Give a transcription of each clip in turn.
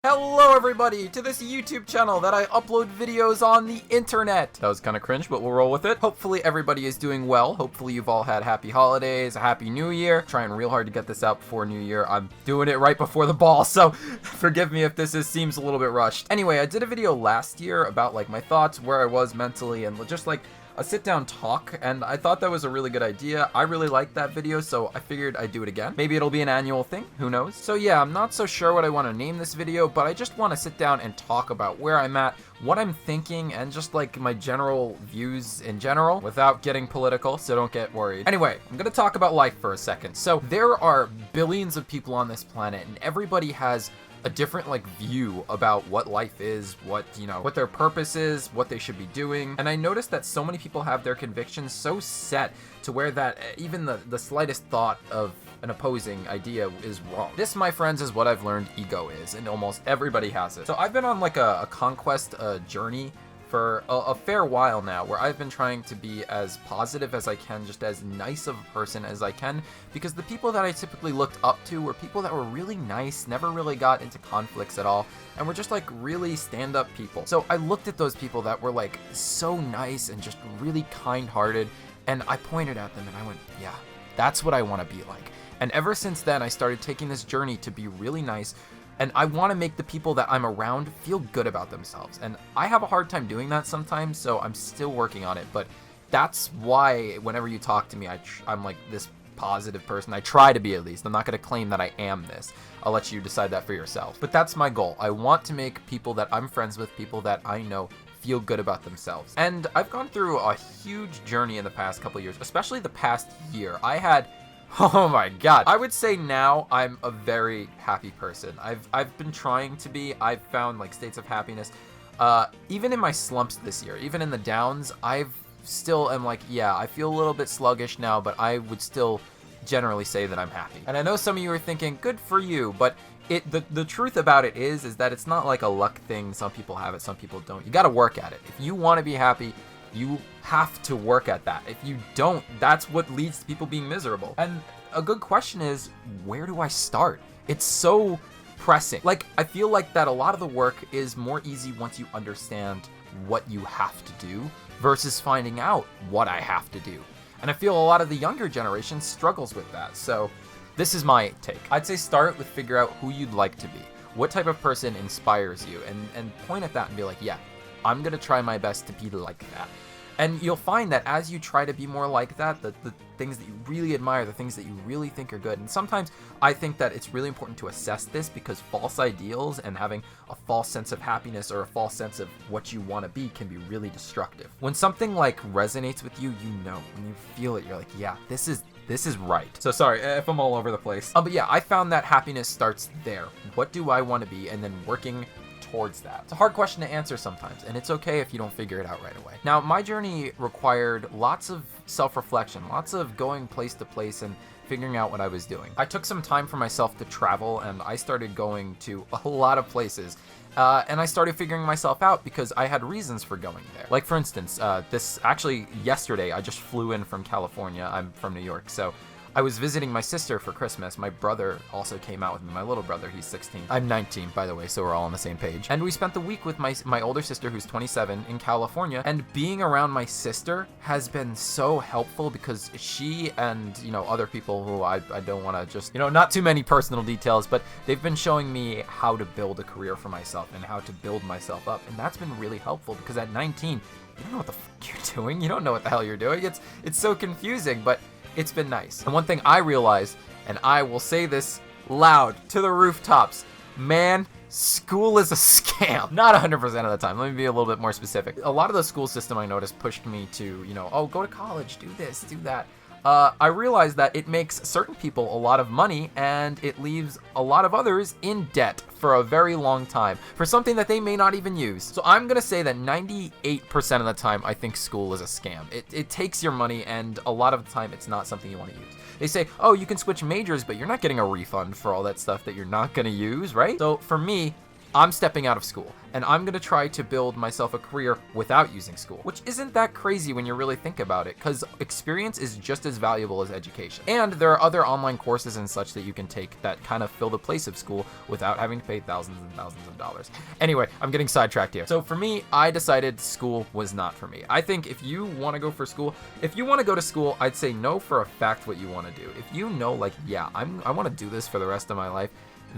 Hello everybody to this YouTube channel that I upload videos on the internet. That was kind of cringe, but we'll roll with it. Hopefully everybody is doing well. Hopefully you've all had happy holidays, a happy new year. Trying real hard to get this out before New Year. I'm doing it right before the ball, so forgive me if seems a little bit rushed. Anyway, I did a video last year about like my thoughts, where I was mentally, and just like a sit-down talk, and I thought that was a really good idea. I really liked that video, so I figured I'd do it again. Maybe it'll be an annual thing, who knows? So yeah, I'm not so sure what I want to name this video, but I just want to sit down and talk about where I'm at, what I'm thinking, and just like my general views in general, without getting political, so don't get worried. Anyway, I'm gonna talk about life for a second. So there are billions of people on this planet, and everybody has a different like view about what life is, what their purpose is, what they should be doing. And I noticed that so many people have their convictions so set to where that even the slightest thought of an opposing idea is wrong. This, my friends, is what I've learned ego is, and almost everybody has it. So I've been on like a conquest journey for a fair while now, where I've been trying to be as positive as I can, just as nice of a person as I can, because the people that I typically looked up to were people that were really nice, never really got into conflicts at all, and were just like really stand-up people. So I looked at those people that were like so nice and just really kind-hearted, and I pointed at them and I went, yeah, that's what I want to be like. And ever since then, I started taking this journey to be really nice, and I want to make the people that I'm around feel good about themselves. And I have a hard time doing that sometimes, so I'm still working on it. But that's why whenever you talk to me, I'm like this positive person. I try to be, at least. I'm not going to claim that I am this. I'll let you decide that for yourself. But that's my goal. I want to make people that I'm friends with, people that I know, feel good about themselves. And I've gone through a huge journey in the past couple of years, especially the past year. Oh my god. I would say now I'm a very happy person. I've been trying to be. I've found like states of happiness. Even in my slumps this year, even in the downs, I've still am like, yeah, I feel a little bit sluggish now, but I would still generally say that I'm happy. And I know some of you are thinking, good for you, but the truth about it is that it's not like a luck thing. Some people have it, some people don't. You gotta work at it. If you want to be happy, you have to work at that. If you don't, that's what leads to people being miserable. And a good question is, where do I start? It's so pressing. Like, I feel like that a lot of the work is more easy once you understand what you have to do versus finding out what I have to do. And I feel a lot of the younger generation struggles with that. So this is my take. I'd say start with figure out who you'd like to be. What type of person inspires you? And point at that and be like, yeah, I'm gonna try my best to be like that. And you'll find that as you try to be more like that, the things that you really admire, the things that you really think are good. And sometimes I think that it's really important to assess this, because false ideals and having a false sense of happiness or a false sense of what you want to be can be really destructive. When something like resonates with you, you know, when you feel it, you're like, yeah, this is right. So sorry if I'm all over the place. But yeah, I found that happiness starts there. What do I want to be? And then working towards that. It's a hard question to answer sometimes, and it's okay if you don't figure it out right away. Now, my journey required lots of self-reflection, lots of going place to place and figuring out what I was doing. I took some time for myself to travel, and I started going to a lot of places. And I started figuring myself out because I had reasons for going there. Like, for instance, yesterday, I just flew in from California. I'm from New York, so I was visiting my sister for Christmas. My brother also came out with me, my little brother, he's 16. I'm 19, by the way, so we're all on the same page. And we spent the week with my older sister, who's 27, in California. And being around my sister has been so helpful, because she and, other people who I don't want to just, not too many personal details, but they've been showing me how to build a career for myself and how to build myself up. And that's been really helpful, because at 19, you don't know what the fuck you're doing. You don't know what the hell you're doing. It's so confusing, but it's been nice. And one thing I realized, and I will say this loud to the rooftops, man, school is a scam. Not 100% of the time. Let me be a little bit more specific. A lot of the school system, I noticed, pushed me to, oh, go to college, do this, do that. I realized that it makes certain people a lot of money, and it leaves a lot of others in debt for a very long time for something that they may not even use. So I'm gonna say that 98% of the time, I think school is a scam. It takes your money, and a lot of the time, it's not something you want to use. They say, oh, you can switch majors, but you're not getting a refund for all that stuff that you're not gonna use, right? So for me, I'm stepping out of school, and I'm gonna try to build myself a career without using school, which isn't that crazy when you really think about it, because experience is just as valuable as education. And there are other online courses and such that you can take that kind of fill the place of school without having to pay thousands and thousands of dollars. Anyway, I'm getting sidetracked here. So for me, I decided school was not for me. I think if you want to go for school, if you want to go to school, I'd say know for a fact what you want to do. If you know, like, yeah, I want to do this for the rest of my life,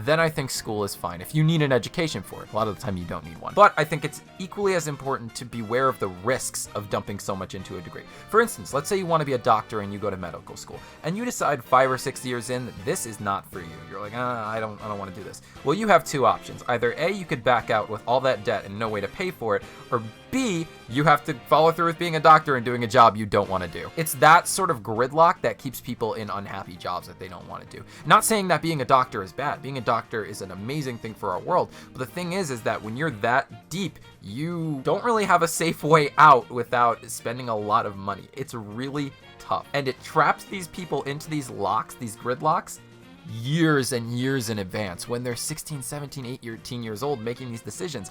then I think school is fine. If you need an education for it, a lot of the time you don't need one. But I think it's equally as important to beware of the risks of dumping so much into a degree. For instance, let's say you want to be a doctor and you go to medical school, and you decide 5 or 6 years in that this is not for you. You're like, I don't want to do this. Well, you have two options. Either A, you could back out with all that debt and no way to pay for it, or B, you have to follow through with being a doctor and doing a job you don't want to do. It's that sort of gridlock that keeps people in unhappy jobs that they don't want to do. Not saying that being a doctor is bad. Being a doctor is an amazing thing for our world. But the thing is that when you're that deep, you don't really have a safe way out without spending a lot of money. It's really tough. And it traps these people into these locks, these gridlocks, years and years in advance when they're 16, 17, 18 years old making these decisions.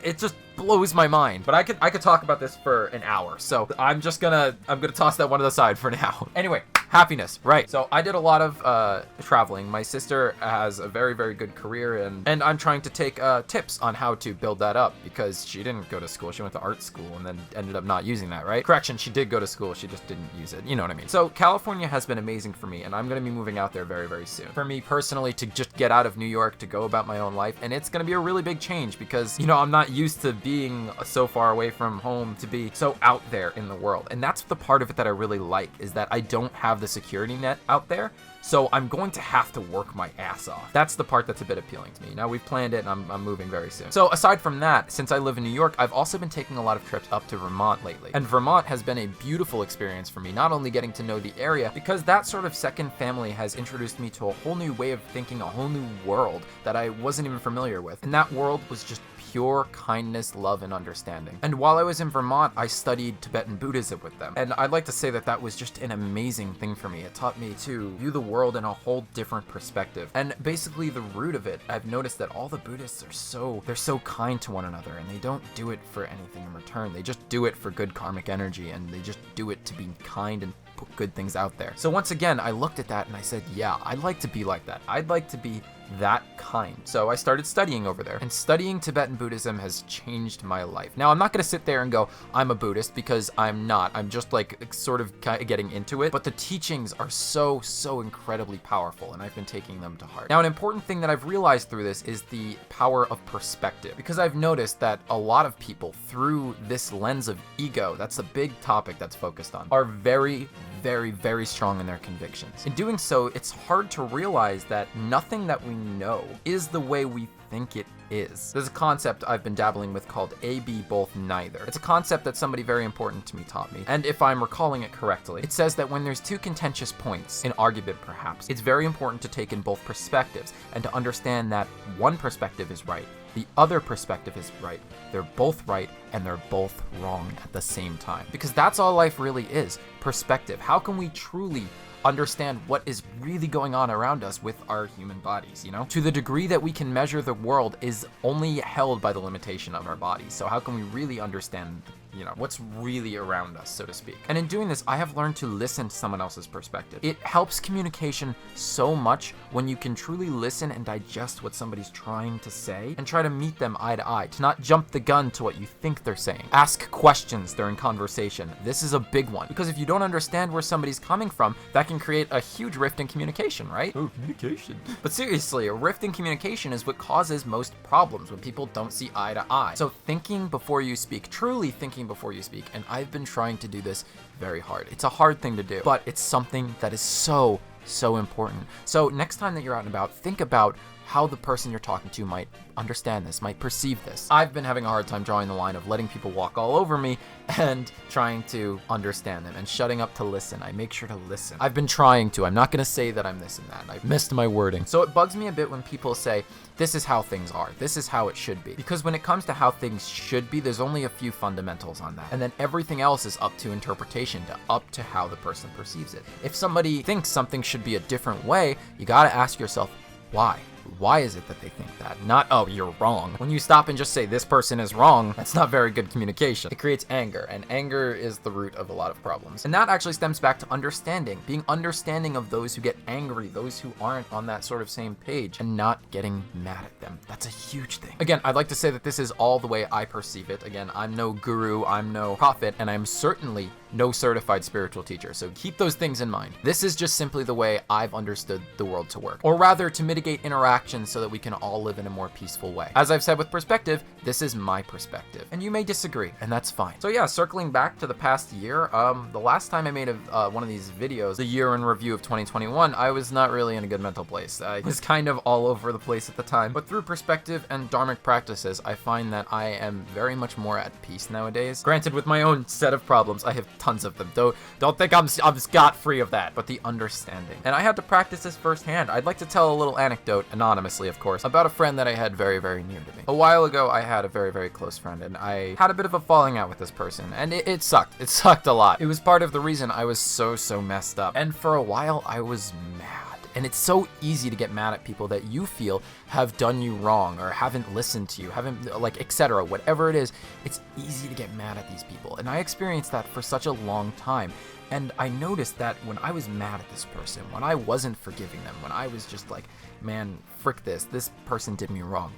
It just blows my mind. But I could talk about this for an hour. So I'm gonna toss that one to the side for now. Anyway, happiness, right? So I did a lot of traveling. My sister has a very, very good career, and I'm trying to take tips on how to build that up, because she didn't go to school. She went to art school and then ended up not using that, right? Correction, she did go to school. She just didn't use it. You know what I mean? So California has been amazing for me, and I'm gonna be moving out there very, very soon. For me personally, to just get out of New York, to go about my own life, and it's gonna be a really big change because, you know, I'm not used to being so far away from home to be so out there in the world. And that's the part of it that I really like, is that I don't have the security net out there. So I'm going to have to work my ass off. That's the part that's a bit appealing to me. Now we've planned it, and I'm moving very soon. So aside from that, since I live in New York, I've also been taking a lot of trips up to Vermont lately. And Vermont has been a beautiful experience for me, not only getting to know the area, because that sort of second family has introduced me to a whole new way of thinking, a whole new world that I wasn't even familiar with. And that world was just pure kindness, love, and understanding. And while I was in Vermont, I studied Tibetan Buddhism with them. And I'd like to say that that was just an amazing thing for me. It taught me to view the world in a whole different perspective. And basically the root of it, I've noticed that all the Buddhists are they're so kind to one another, and they don't do it for anything in return. They just do it for good karmic energy, and they just do it to be kind and put good things out there. So once again, I looked at that and I said, yeah, I'd like to be like that. I'd like to be that kind. So I started studying over there, and studying Tibetan Buddhism has changed my life. Now, I'm not going to sit there and go, I'm a Buddhist, because I'm not. I'm just like sort of getting into it, but the teachings are so incredibly powerful, and I've been taking them to heart. Now, an important thing that I've realized through this is the power of perspective, because I've noticed that a lot of people, through this lens of ego, that's a big topic that's focused on, are very, very strong in their convictions. In doing so, it's hard to realize that nothing that we know is the way we think it is. There's a concept I've been dabbling with called A, B, both, neither. It's a concept that somebody very important to me taught me, and if I'm recalling it correctly, it says that when there's two contentious points, an argument perhaps, it's very important to take in both perspectives and to understand that one perspective is right, the other perspective is right, they're both right, and they're both wrong at the same time. Because that's all life really is, perspective. How can we truly understand what is really going on around us with our human bodies, you know? To the degree that we can measure the world is only held by the limitation of our bodies. So how can we really understand, you know, what's really around us, so to speak? And in doing this, I have learned to listen to someone else's perspective. It helps communication so much when you can truly listen and digest what somebody's trying to say and try to meet them eye to eye, to not jump the gun to what you think they're saying. Ask questions during conversation. This is a big one, because if you don't understand where somebody's coming from, that can create a huge rift in communication, right? Oh, communication. But seriously, a rift in communication is what causes most problems, when people don't see eye to eye. So thinking before you speak, truly thinking before you speak, and I've been trying to do this very hard. It's a hard thing to do, but it's something that is so important. So next time that you're out and about, think about how the person you're talking to might understand this, might perceive this. I've been having a hard time drawing the line of letting people walk all over me and trying to understand them and shutting up to listen. I make sure to listen. I've been trying to. I'm not going to say that I'm this and that. I've missed my wording. So it bugs me a bit when people say, this is how things are. This is how it should be. Because when it comes to how things should be, there's only a few fundamentals on that. And then everything else is up to interpretation, up to how the person perceives it. If somebody thinks something should be a different way, you got to ask yourself, why? why is it that they think that? Not, oh, you're wrong. When you stop and just say this person is wrong, that's not very good communication. It creates anger, and anger is the root of a lot of problems. And that actually stems back to understanding, being understanding of those who get angry, those who aren't on that sort of same page, and not getting mad at them. That's a huge thing. Again, I'd like to say that this is all the way I perceive it. Again, I'm no guru, I'm no prophet, and I'm certainly no certified spiritual teacher, so keep those things in mind. This is just simply the way I've understood the world to work, or rather to mitigate interactions so that we can all live in a more peaceful way. As I've said with perspective, this is my perspective, and you may disagree, and that's fine. So yeah, circling back to the past year, the last time I made one of these videos, the year in review of 2021, I was not really in a good mental place. I was kind of all over the place at the time, but through perspective and dharmic practices, I find that I am very much more at peace nowadays. Granted, with my own set of problems, I have tons of them. Don't think I'm scot-free of that, but the understanding. And I had to practice this firsthand. I'd like to tell a little anecdote, anonymously of course, about a friend that I had very, very near to me. A while ago, I had a very, very close friend, and I had a bit of a falling out with this person, and it sucked. It sucked a lot. It was part of the reason I was so messed up. And for a while, I was mad. And it's so easy to get mad at people that you feel have done you wrong or haven't listened to you, haven't, like, etc. Whatever it is, it's easy to get mad at these people. And I experienced that for such a long time. And I noticed that when I was mad at this person, when I wasn't forgiving them, when I was just like, man, frick this person did me wrong,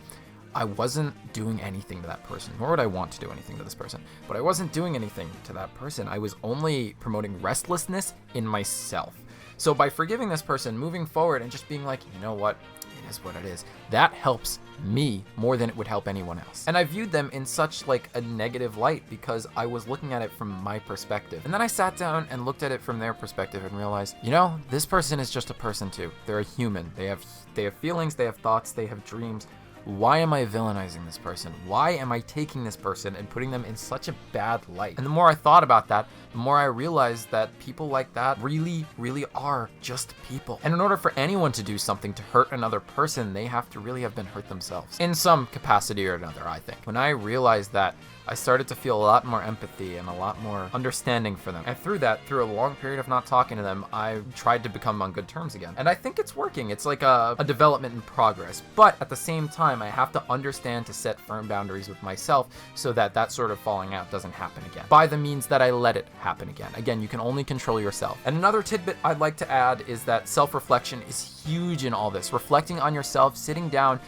I wasn't doing anything to that person, nor would I want to do anything to this person, but I wasn't doing anything to that person. I was only promoting restlessness in myself. So by forgiving this person, moving forward and just being like, you know what, it is what it is, that helps me more than it would help anyone else. And I viewed them in such like a negative light because I was looking at it from my perspective. And then I sat down and looked at it from their perspective and realized, you know, this person is just a person too. They're a human. They have feelings, they have thoughts, they have dreams. Why am I villainizing this person? Why am I taking this person and putting them in such a bad light? And the more I thought about that, the more I realized that people like that really, really are just people. And in order for anyone to do something to hurt another person, they have to really have been hurt themselves in some capacity or another, I think. When I realized that, I started to feel a lot more empathy and a lot more understanding for them. And through a long period of not talking to them, I tried to become on good terms again. And I think it's working. It's like a development in progress. But at the same time, I have to understand to set firm boundaries with myself so that that sort of falling out doesn't happen again, by the means that I let it happen again. Again, you can only control yourself. And another tidbit I'd like to add is that self-reflection is huge in all this. Reflecting on yourself, sitting down,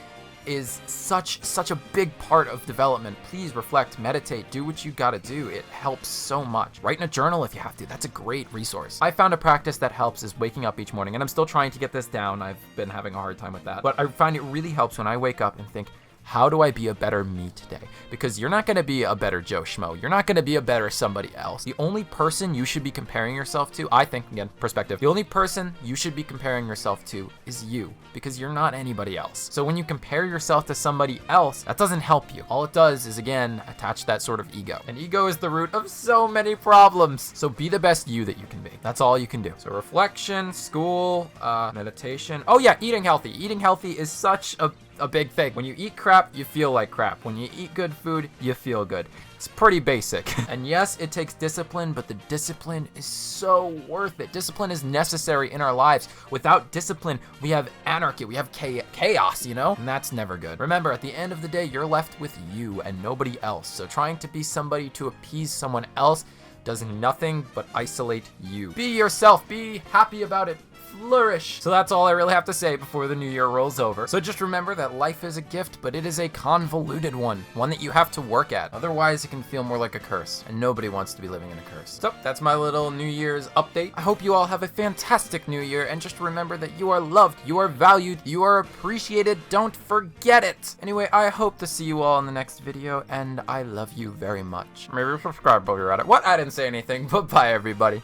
is such a big part of development. Please reflect, meditate, do what you gotta do. It helps so much. Write in a journal if you have to. That's a great resource. I found a practice that helps is waking up each morning, and I'm still trying to get this down. I've been having a hard time with that. But I find it really helps when I wake up and think, how do I be a better me today? Because you're not going to be a better Joe Schmo. You're not going to be a better somebody else. The only person you should be comparing yourself to, I think, again, perspective, the only person you should be comparing yourself to is you, because you're not anybody else. So when you compare yourself to somebody else, that doesn't help you. All it does is, again, attach that sort of ego. And ego is the root of so many problems. So be the best you that you can be. That's all you can do. So reflection, school, meditation. Oh yeah, eating healthy. Eating healthy is such a big thing. When you eat crap, you feel like crap. When you eat good food, you feel good. It's pretty basic. And yes, it takes discipline, but the discipline is so worth it. Discipline is necessary in our lives. Without discipline, we have anarchy, we have chaos, you know? And that's never good. Remember, at the end of the day, you're left with you and nobody else. So trying to be somebody to appease someone else does nothing but isolate you. Be yourself, be happy about it, flourish. So that's all I really have to say before the new year rolls over. So just remember that life is a gift, but it is a convoluted one that you have to work at. Otherwise, it can feel more like a curse, and nobody wants to be living in a curse. So that's my little New Year's update. I hope you all have a fantastic new year, and just remember that you are loved, you are valued, you are appreciated. Don't forget it. Anyway, I hope to see you all in the next video, and I love you very much. Maybe subscribe while you're at it. What? I didn't say anything, but bye everybody.